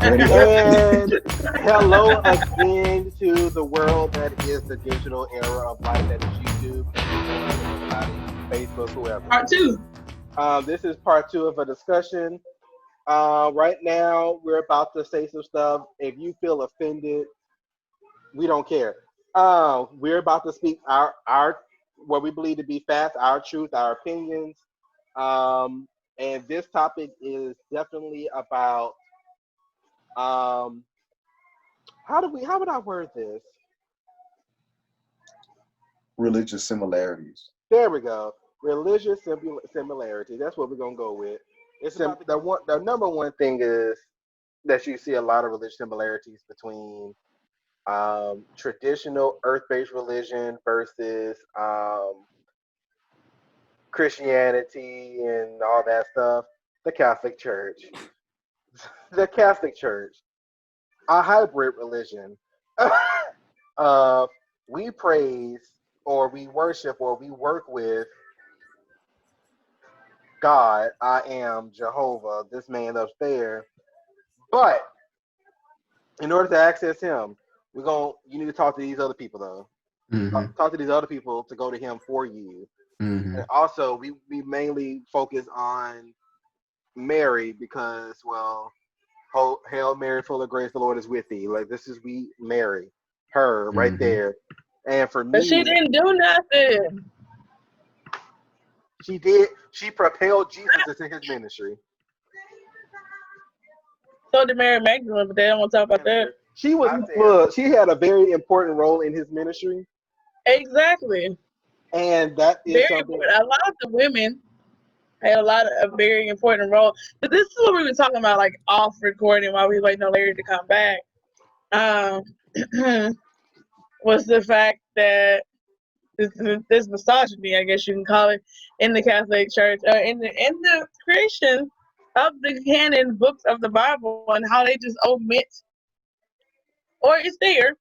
Ready? And hello again to the world that is the digital era of life that is YouTube, Instagram, Facebook, whoever. Part two. This is part two of a discussion. Right now, we're about to say some stuff. If you feel offended, we don't care. We're about to speak our what we believe to be facts, our truth, our opinions. Um, and this topic is definitely about um, how would I word this? Religious similarities. There we go. Religious similarity. That's what we're gonna go with. It's about the number one thing is that you see a lot of religious similarities between traditional earth-based religion versus Christianity and all that stuff. The Catholic Church, the Catholic Church, a hybrid religion. uh, we praise or we worship or we work with God. I am Jehovah, this man up there. But in order to access him, you need to talk to these other people though. Mm-hmm. Talk to these other people to go to him for you. Mm-hmm. And also we mainly focus on Mary because Hail Mary, full of grace, the Lord is with thee. Like this is we Mary, her right there. And for But me, she didn't do nothing. she did. She propelled Jesus into his ministry. So did Mary Magdalene, but they don't want to talk about that. She was look. She had a very important role in his ministry, Exactly. and that is Very something. important. A lot of the women had a lot of a very important role. But this is what we were talking about, like off recording while we waiting on Larry to come back. Was the fact that this misogyny, I guess you can call it, in the Catholic Church, in the creation of the canon books of the Bible, and how they just omit, or it's there.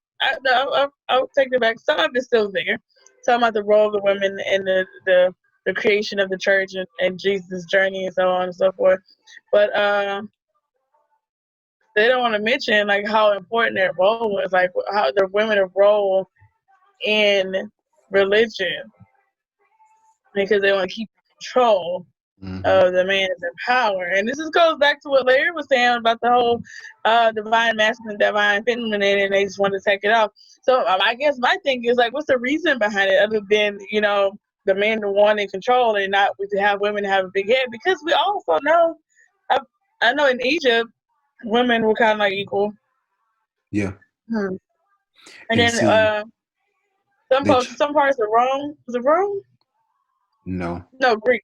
I'll take it back. Some of it's still there. Talking about the role of the women in the creation of the church and Jesus' journey and so on and so forth. But they don't want to mention like how important their role was, like how the women's role in religion, because they want to keep control of the man is in power. And this goes back to what Larry was saying about the whole divine masculine, divine feminine, and they just want to take it off. So I guess my thing is like, what's the reason behind it other than, the men to want in control and not to have women have a big head? Because we also know, I know in Egypt, women were kind of like equal. Yeah. And And then some parts of Rome. Was it Rome? No, Greece.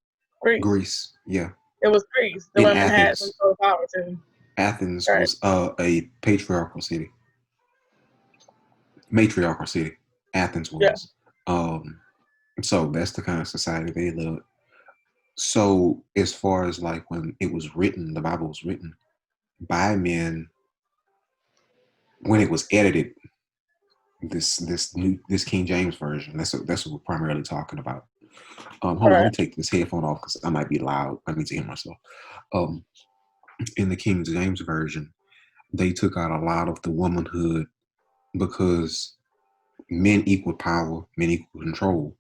Greece. Yeah. It was Greece. The In women had Athens. some sort of power too. Athens was a patriarchal city. Matriarchal city. Athens was. Yeah. So that's the kind of society they lived. So as far as like when it was written, the Bible was written by men. When it was edited, this King James version. That's what we're primarily talking about. Hold on, let me take this headphone off because I might be loud. I need to hear myself. In the King James version, they took out a lot of the womanhood because men equal power, men equal control.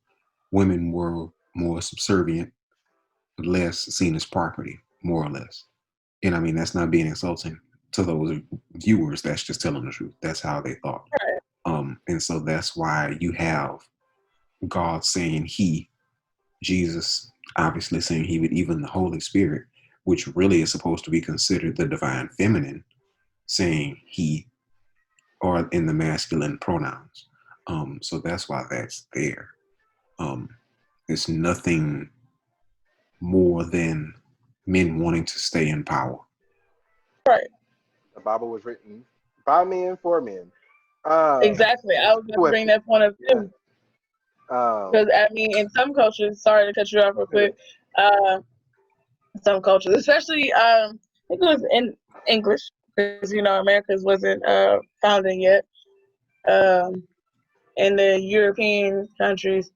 Women were more subservient, less seen as property, more or less. And I mean, that's not being insulting to those viewers. That's just telling the truth. That's how they thought. And so that's why you have God saying he, Jesus obviously saying he, but even the Holy Spirit, which really is supposed to be considered the divine feminine, saying he, or in the masculine pronouns. So that's why that's there. It's nothing more than men wanting to stay in power. Right. The Bible was written by men for men. Exactly. I was going to bring that point up too. Because I mean, in some cultures, sorry to cut you off real quick. Some cultures, especially I think it was in English, because Americas wasn't founded yet. In the European countries,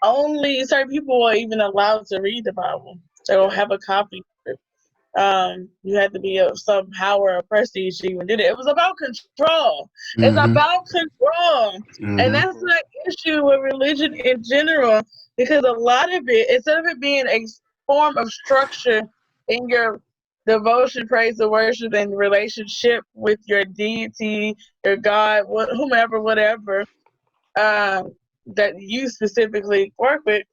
only certain people are even allowed to read the Bible. They don't have a copy. You had to be of some power or prestige to even do it. It was about control. It's Mm-hmm. about control. And Mm-hmm. that's the issue with religion in general, because a lot of it, instead of it being a form of structure in your devotion, praise, and worship, and relationship with your deity, your God, whomever, whatever, that you specifically work with,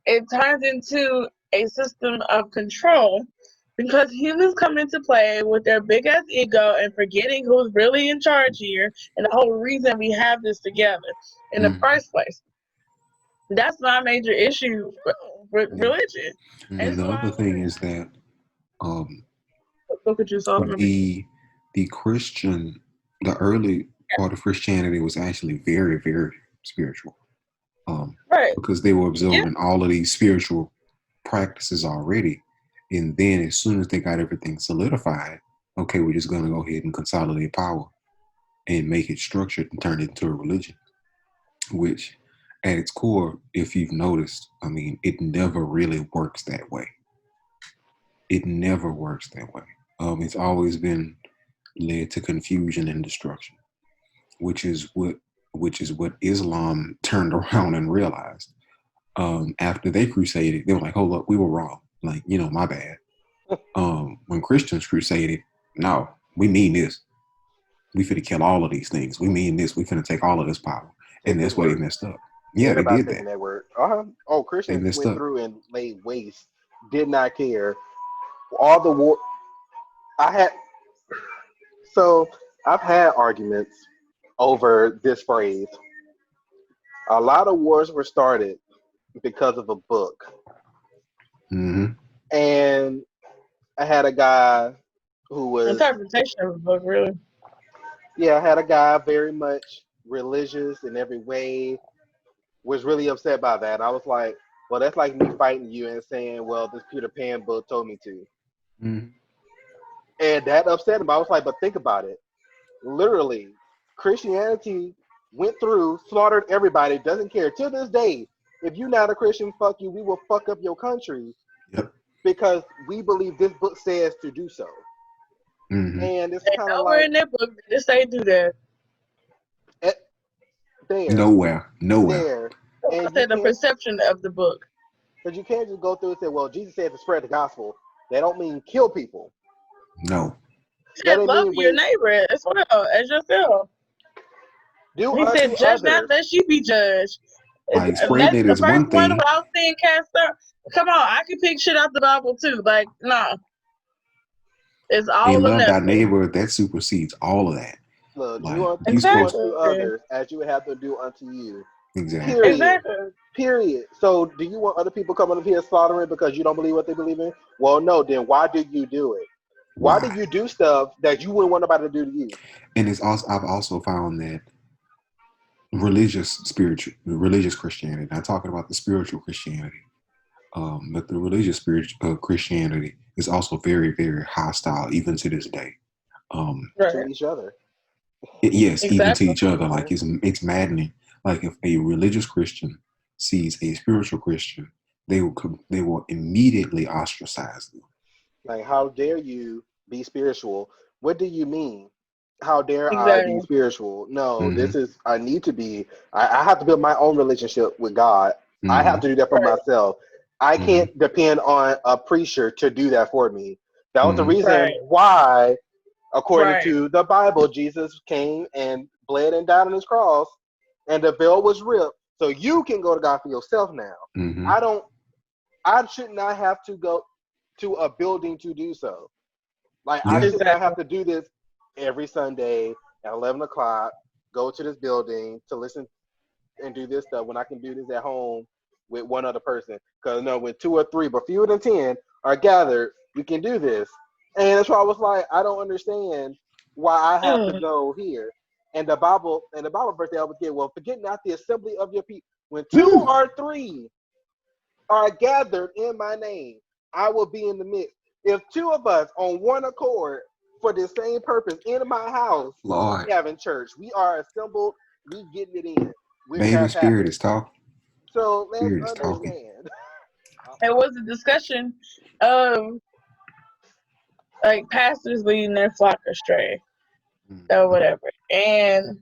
it turns into a system of control, because humans come into play with their big ass ego and forgetting who's really in charge here and the whole reason we have this together in the Mm-hmm. first place. That's my major issue with Yeah. religion. And And then this is the why other thing is that um, look at you, Solomon. the Christian, the early part of Christianity was actually very, very spiritual. Right. Because they were Yeah. observing all of these spiritual practices already. And then as soon as they got everything solidified, okay, we're just going to go ahead and consolidate power and make it structured and turn it into a religion, which at its core, if you've noticed, I mean, it never really works that way. It never works that way. It's always been led to confusion and destruction, which is what Islam turned around and realized. After they crusaded, they were like, "Hold up, we were wrong. Like, my bad." When Christians crusaded, no, we mean this. We finna kill all of these things. We mean this. We finna take all of this power, Take and his that's where they word. messed up. Yeah, they Everybody did taking that. that word. Uh-huh. Oh, They Christians messed went up. through and laid waste. Did not care. All the war. I had. So I've had arguments over this phrase. A lot of wars were started because of a book. Mm-hmm. And I had a guy who was, Interpretation of the book, really. yeah, I had a guy very much religious in every way, was really upset by that. I was like, well, that's like me fighting you and saying, well, this Peter Pan book told me to. Mm-hmm. And that upset him. I was like, but think about it. Literally, Christianity went through, slaughtered everybody, doesn't care. To this day, if you're not a Christian, fuck you, we will fuck up your country Yep. because we believe this book says to do so. Mm-hmm. And it's And kind of nowhere like, in that book did it say do that. eh, there, Nowhere. there. I And you said the can't, perception of the book. because you can't just go through and say, well, Jesus said to spread the gospel. That don't mean kill people. No. He That said didn't love mean your wait, neighbor as well as yourself. do He said unto judge not others. lest you be judged. Like And spreading that's it the is first one one thing, without seeing cast out. Come on, I can pick shit out the Bible too. Like, no, it's and all or love thy nothing. neighbor, that supersedes all of that. Look, Like you do supposed unto Exactly. others as you would have to do unto you. exactly. Period. Exactly. Period. So, do you want other people coming up here slaughtering because you don't believe what they believe in? Well, no. Then why do you do it? Why do Why? you do stuff that you wouldn't want nobody to do to you? And it's also I've also found that religious Christianity. Not talking about the spiritual Christianity, but the religious spiritual Christianity is also very, very hostile even to this day. To Right. each other. Yes, even to Exactly. each other. Like Mhm. it's maddening. Like if a religious Christian sees a spiritual Christian, they will immediately ostracize them. Like, how dare you be spiritual? What do you mean? How dare I be Exactly. spiritual? No, Mm-hmm. this is, I need to be, I have to build my own relationship with God. I Mm-hmm. have to do that for Right. myself. I Mm-hmm. can't depend on a preacher to do that for me. That was the Mm-hmm. reason Right. why, according Right. to the Bible, Jesus came and bled and died on his cross, and the veil was ripped. So you can go to God for yourself now. Mm-hmm. I don't, I should not have to go to a building to do so. Like, I Yeah. should not Exactly. have to do this every Sunday at 11 o'clock, go to this building to listen and do this stuff when I can do this at home with one other person. Because, no, when two or three, but fewer than 10 are gathered, we can do this. And that's why I was like, I don't understand why I have to Mm. go here. And the Bible verse they always get, well, forget not the assembly of your people. When two or three are gathered in my name, I will be in the midst. If two of us on one accord for the same purpose in my house, Lord, we having church. We are assembled. We getting it in, which baby, has spirit happened. is talking. So let's Spirit is talking. understand. It was a discussion of like pastors leading their flock astray or Mhm. whatever, and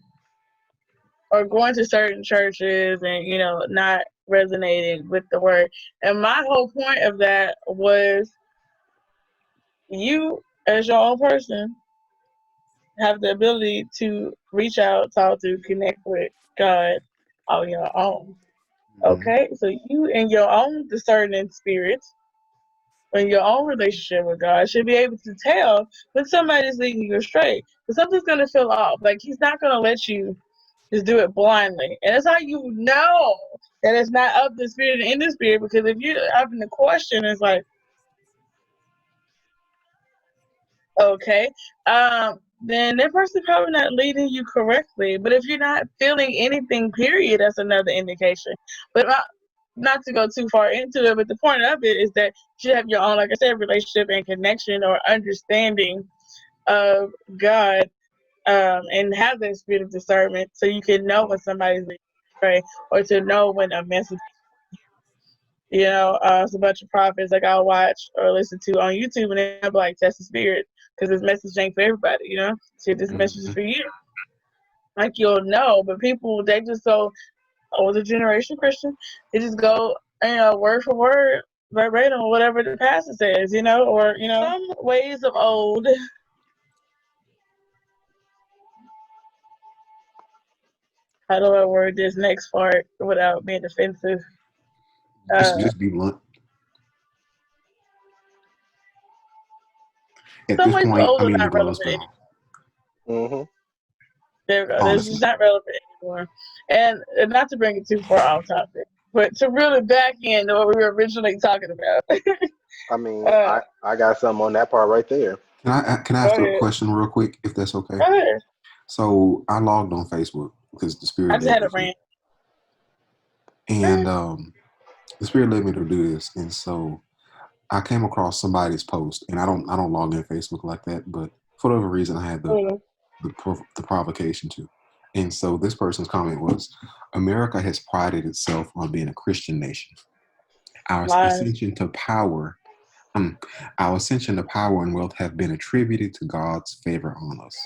or going to certain churches and not resonating with the word. And my whole point of that was you as your own person have the ability to reach out, talk to, connect with God on your own. Mhm. Okay, so you in your own discerning spirit, in your own relationship with God, should be able to tell when somebody's leading you astray. Because something's gonna feel off. Like He's not gonna let you just do it blindly, and that's how you know that it's not of the spirit and in the spirit. Because if you're having the question, it's like, okay, then that person probably not leading you correctly. But if you're not feeling anything, period, that's another indication. But not to go too far into it, but the point of it is that you have your own, like I said, relationship and connection or understanding of God, and have that spirit of discernment, so you can know when somebody's leading you astray, or to know when a message. It's a bunch of prophets like I'll watch or listen to on YouTube, and they'll be like, test the spirit, because this message ain't for everybody, See, this message is Mhm. for you. Like, you'll know, but people, they just go, older generation Christian, they just go, word for word, verbatim, or whatever the pastor says, or, some ways of old. How do I word this next part without being offensive? Uh, Just be blunt. At some this ways of point, old I are mean, the not glow is relevant. gone. Mm-hmm. There we go. This is Honestly, not relevant anymore. And not to bring it too far off topic, but to really back in to what we were originally talking about. I mean, uh, I got something on that part right there. can I Go ask a ahead. question real quick, if that's okay? Go ahead. So I logged on Facebook because the I spirit just led had me a to, rant. and the spirit led me to do this, and so I came across somebody's post, and I don't log in Facebook like that, but for whatever reason, I had the provocation to. And so this person's comment was, America has prided itself on being a Christian nation. Our Lies. ascension to power, um, our ascension to power and wealth have been attributed to God's favor on us.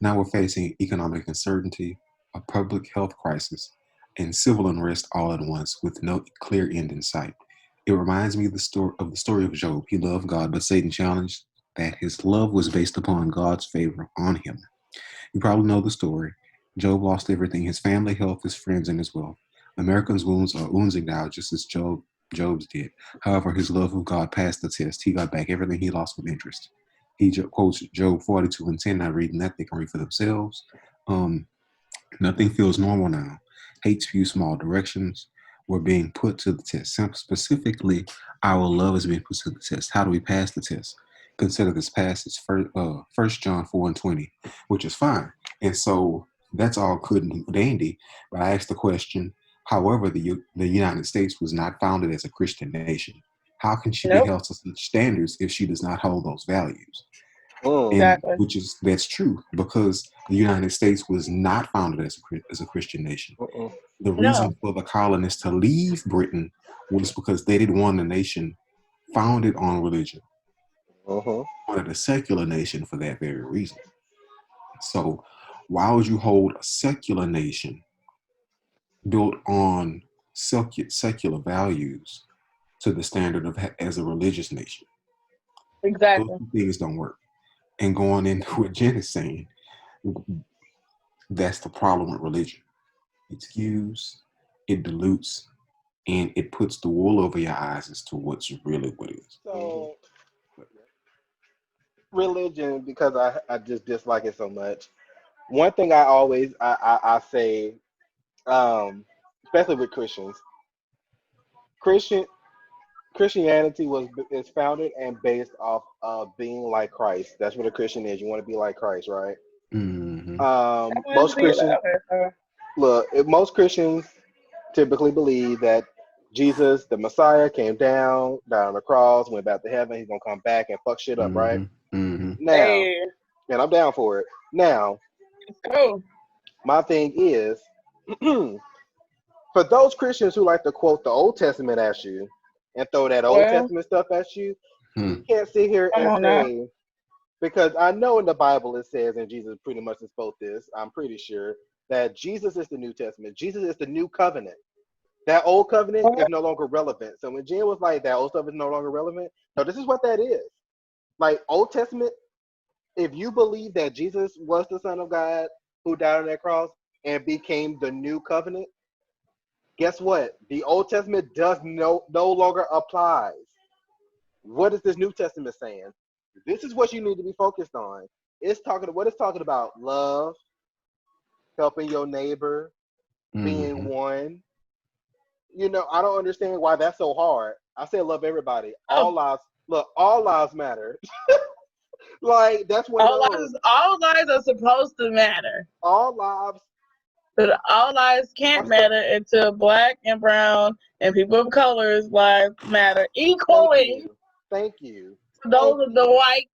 Now we're facing economic uncertainty, a public health crisis, and civil unrest all at once with no clear end in sight. It reminds me of the story of Job. He loved God, but Satan challenged that his love was based upon God's favor on him. You probably know the story. Job lost everything: his family, health, his friends, and his wealth. Americans' wounds are oozing now, just as Job's did. However, his love of God passed the test. He got back everything he lost with interest. He quotes Job 42 and 10. Not reading that, they can read for themselves. Um, Nothing feels normal now. Hate spews small directions. We're being put to the test. Specifically, our love is being put to the test. How do we pass the test? Consider this passage, First John 4 and 20, which is fine. And so that's all good and dandy. But I asked the question, however, the United States was not founded as a Christian nation. How can she be Nope. held to such standards if she does not hold those values? Mm. And Exactly. that's true because the United States was not founded as a Christian nation. Mm-mm. The No. reason for the colonists to leave Britain was because they didn't want a nation founded on religion. Mm-hmm. They wanted a secular nation for that very reason. So why would you hold a secular nation built on secular values to the standard of as a religious nation? Those Exactly. two things don't work. And going into what Jen is saying, that's the problem with religion. It skews, it dilutes, and it puts the wool over your eyes as to what's really what it is. So religion, because I just dislike it so much. One thing I always I say, especially with Christians, Christian Christianity is founded and based off of being like Christ. That's what a Christian is. You want to be like Christ, right? Mm-hmm. I wanted to Most be like, Christians okay, so look. Most Christians typically believe that Jesus, the Messiah, came down on the cross, went back to heaven. He's gonna come back and fuck shit up, right? Mm-hmm. Mm-hmm. Now, hey, and I'm down for it. Now, oh, my thing is, for those Christians who like to quote the Old Testament at you and throw that Old well, Testament stuff at you, Hmm. you can't sit here come and on now. say Because I know in the Bible it says, and Jesus pretty much spoke this, I'm pretty sure, that Jesus is the New Testament. Jesus is the new covenant. That old covenant is no longer relevant. So when Jen was like, that old stuff is no longer relevant, no, this is what that is. Like, Old Testament, if you believe that Jesus was the Son of God who died on that cross and became the new covenant, guess what? The Old Testament does no longer applies. What is this New Testament saying? This is what you need to be focused on. It's talking about love, helping your neighbor, being one. You know, I don't understand why that's so hard. I say love everybody. All lives matter. Like, that's one of those. All lives are supposed to matter. All lives. But all lives can't matter until Black and brown and people of color's lives matter equally. Thank you. Those are the white,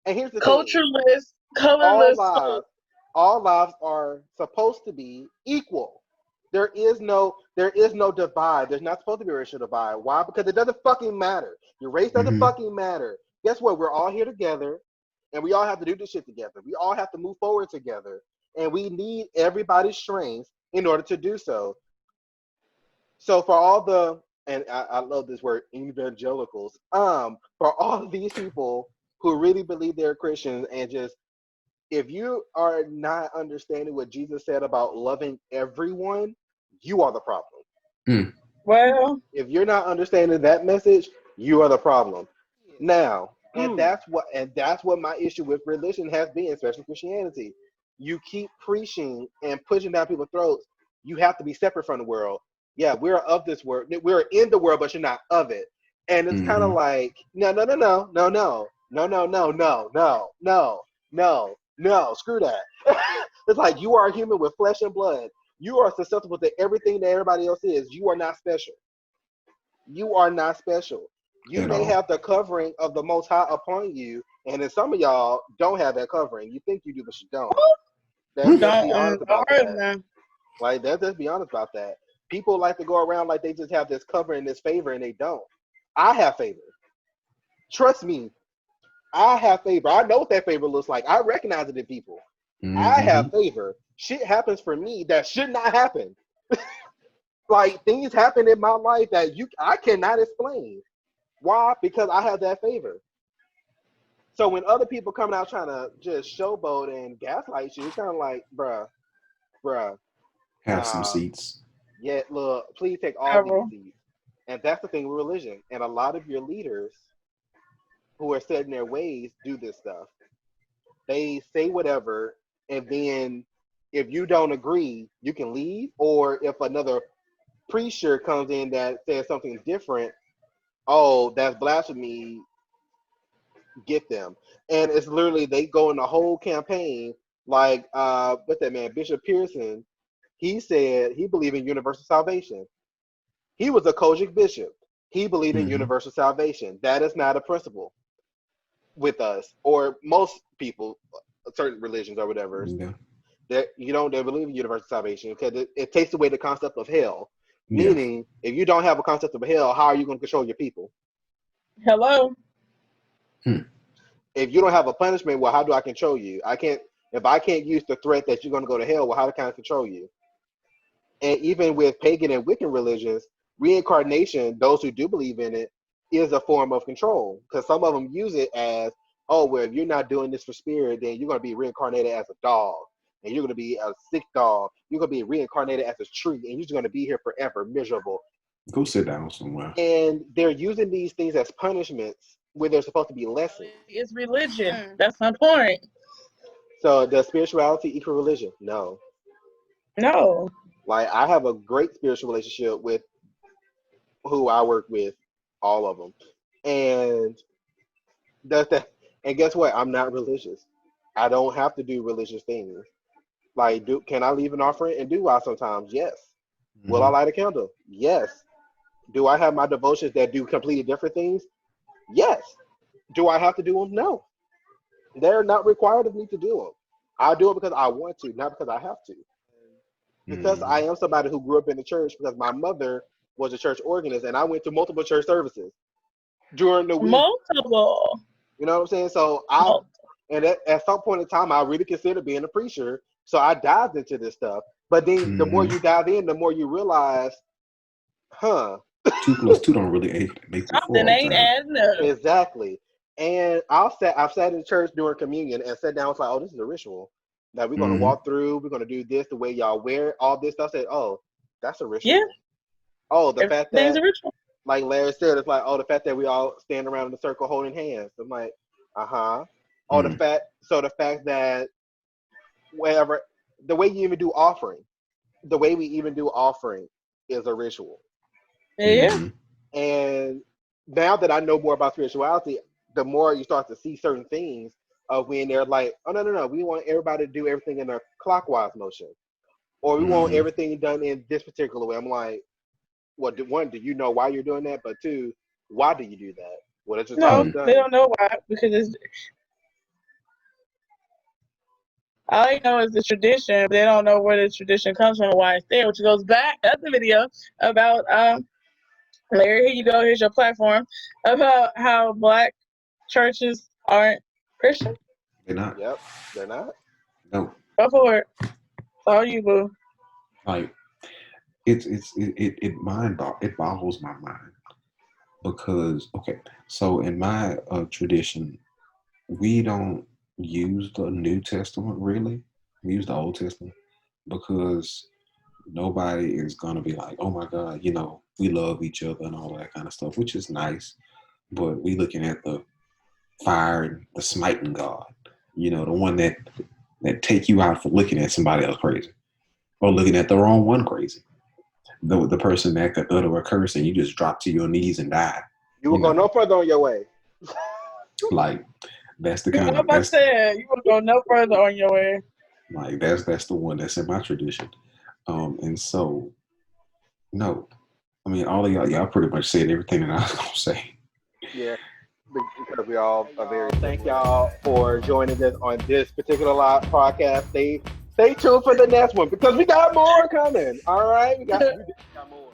and here's the cultureless, colorless. All lives are supposed to be equal. There is no divide. There's not supposed to be a racial divide. Why? Because it doesn't fucking matter. Your race doesn't fucking matter. Guess what? We're all here together, and we all have to do this shit together. We all have to move forward together, and we need everybody's strengths in order to do so. So for all the, and I love this word, evangelicals, for all of these people who really believe they're Christians and just, if you are not understanding what Jesus said about loving everyone, you are the problem. Well, if you're not understanding that message, you are the problem. Now, and that's what my issue with religion has been, especially Christianity. You keep preaching and pushing down people's throats. You have to be separate from the world. Yeah, we're of this world. We're in the world, but you're not of it. And it's kind of like, no, screw that. It's like, you are a human with flesh and blood. You are susceptible to everything that everybody else is. You are not special. You are not special. You may have the covering of the Most High upon you, and then some of y'all don't have that covering. You think you do, but you don't. Let's be honest about that. Like, let's be honest about that. People like to go around like they just have this cover and this favor, and they don't. I have favor. Trust me, I have favor. I know what that favor looks like. I recognize it in people. I have favor. Shit happens for me that should not happen. Like, things happen in my life that I cannot explain. Why? Because I have that favor. So when other people coming out trying to just showboat and gaslight you, it's kind of like, bruh. Have some seats. Yeah, look, please take all these seats. And that's the thing with religion. And a lot of your leaders who are set in their ways do this stuff. They say whatever, and then if you don't agree, you can leave. Or if another preacher comes in that says something different, oh, that's blasphemy, get them. And it's literally, they go in the whole campaign, like, what's that man, Bishop Pearson, he said he believed in universal salvation. He was a Kojic bishop. He believed in universal salvation. That is not a principle with us, or most people, certain religions or whatever. Yeah. That they believe in universal salvation because it takes away the concept of hell. Yeah. Meaning, if you don't have a concept of hell, how are you going to control your people? Hello. If you don't have a punishment, well, how do I control you? If I can't use the threat that you're going to go to hell, well, how can I control you? And even with pagan and Wiccan religions, reincarnation, those who do believe in it, is a form of control. Because some of them use it as, oh, well, if you're not doing this for spirit, then you're going to be reincarnated as a dog. And you're going to be a sick dog. You're going to be reincarnated as a tree. And you're just going to be here forever, miserable. Go sit down somewhere. And they're using these things as punishments where they're supposed to be lessons. It's religion. That's my point. So does spirituality equal religion? No. No. Like, I have a great spiritual relationship with who I work with, all of them. And and guess what? I'm not religious. I don't have to do religious things. Like, can I leave an offering? And do I sometimes? Yes. Will I light a candle? Yes. Do I have my devotions that do completely different things? Yes. Do I have to do them? No. They're not required of me to do them. I do it because I want to, not because I have to. Because I am somebody who grew up in the church, because my mother was a church organist, and I went to multiple church services during the week. Multiple. You know what I'm saying? So And at some point in time, I really considered being a preacher. So I dived into this stuff. But then the more Mm-hmm. you dive in, the more you realize, huh, 2 + 2 don't really make it 4 Something all the ain't time. adding up. exactly. And I've sat in church during communion and sat down. I was like, oh, this is a ritual that we're going to Mm-hmm. walk through. We're going to do this the way y'all wear all this stuff. I said, oh, that's a Yeah, ritual. Oh, the fact everything's that, a ritual. like Larry said, it's like, oh, the fact that we all stand around in a circle holding hands. I'm like, uh-huh. Oh, Mm. the fact that wherever, the way you even do offering, the way we even do offering is a ritual. Yeah. Mm-hmm. And now that I know more about spirituality, the more you start to see certain things of when they're like, oh, no, no, no, we want everybody to do everything in a clockwise motion, or we want Mm-hmm. everything done in this particular way. I'm like, well, one, do you know why you're doing that? But two, why do you do that? Well, that's just how No, it's Mm. they done. don't know why because it's all they know is the tradition. But they don't know where the tradition comes from and why it's there, which goes back. That's the video about Larry. Here you go. Here's your platform about how black churches aren't Christian. They're not. Yep, they're not. No. Go for it. It's all you, boo. Like it boggles my mind because okay, so in my tradition, we don't use the New Testament really. We use the Old Testament because nobody is gonna be like, oh my God, we love each other and all that kind of stuff, which is nice. But we looking at the fire and the smiting God, the one that take you out for looking at somebody else crazy or looking at the wrong one crazy. The person that could utter a curse and you just drop to your knees and die. You You will go know, no further on your way. like that's the You kind know of what I that's said? You will go no further on your way. like that's the one that's in my tradition. And so no, I mean all of y'all pretty much said everything that I was gonna say. Yeah, because we all are very. Thank y'all for joining us on this particular live podcast. Stay tuned for the next one because we got more coming. All right, we got more.